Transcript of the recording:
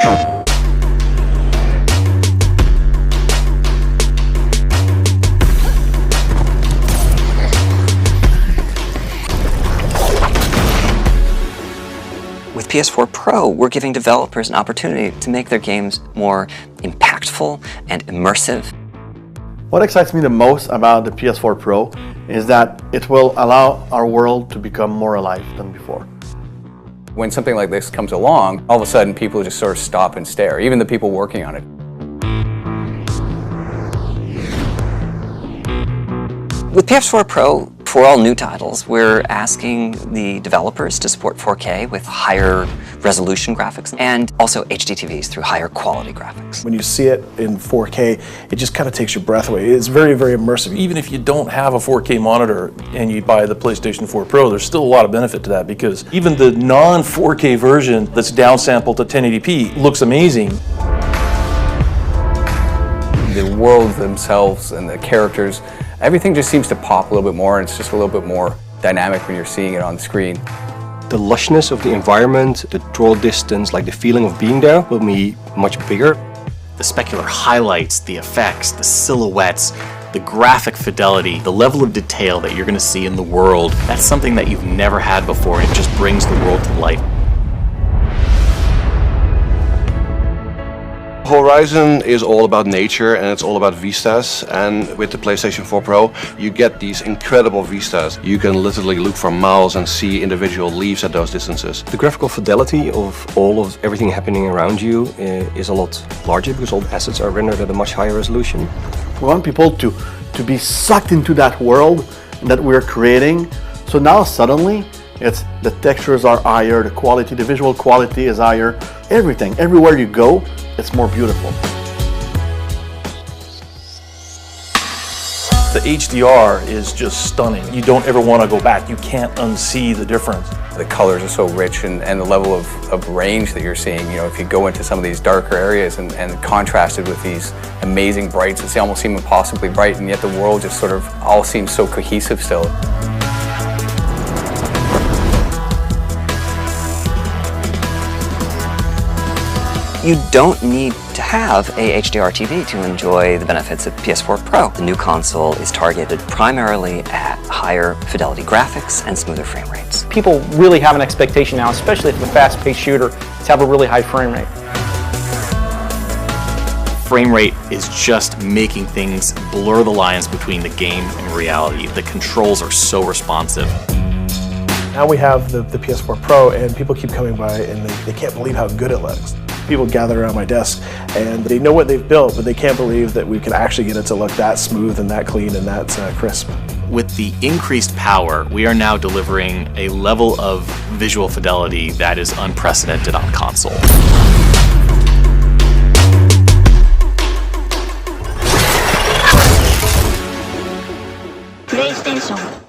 With PS4 Pro, we're giving developers an opportunity to make their games more impactful and immersive. What excites me the most about the PS4 Pro is that it will allow our world to become more alive than before. When something like this comes along, all of a sudden people just sort of stop and stare, even the people working on it. With PS4 Pro, for all new titles, we're asking the developers to support 4K with higher resolution graphics and also HD TVs through higher quality graphics. When you see it in 4K, it just kind of takes your breath away. It's very, very immersive. Even if you don't have a 4K monitor and you buy the PlayStation 4 Pro, there's still a lot of benefit to that, because even the non-4K version that's downsampled to 1080p looks amazing. The worlds themselves and the characters, everything just seems to pop a little bit more, and it's just a little bit more dynamic when you're seeing it on the screen. The lushness of the environment, the draw distance, like the feeling of being there will be much bigger. The specular highlights, the effects, the silhouettes, the graphic fidelity, the level of detail that you're going to see in the world, that's something that you've never had before, and it just brings the world to life. Horizon is all about nature and it's all about vistas, and with the PlayStation 4 Pro you get these incredible vistas. You can literally look for miles and see individual leaves at those distances. The graphical fidelity of everything happening around you is a lot larger because all the assets are rendered at a much higher resolution. We want people to be sucked into that world that we're creating. So now suddenly, the textures are higher, the quality, the visual quality is higher. Everything, everywhere you go, it's more beautiful. The HDR is just stunning. You don't ever want to go back. You can't unsee the difference. The colors are so rich, and the level of range that you're seeing, you know, if you go into some of these darker areas and contrasted with these amazing brights, they almost seem impossibly bright, and yet the world just sort of all seems so cohesive still. You don't need to have a HDR TV to enjoy the benefits of PS4 Pro. The new console is targeted primarily at higher fidelity graphics and smoother frame rates. People really have an expectation now, especially for the fast-paced shooter, to have a really high frame rate. Frame rate is just making things blur the lines between the game and reality. The controls are so responsive. Now we have the PS4 Pro, and people keep coming by and they can't believe how good it looks. People gather around my desk and they know what they've built, but they can't believe that we can actually get it to look that smooth and that clean and that crisp. With the increased power, we are now delivering a level of visual fidelity that is unprecedented on console. PlayStation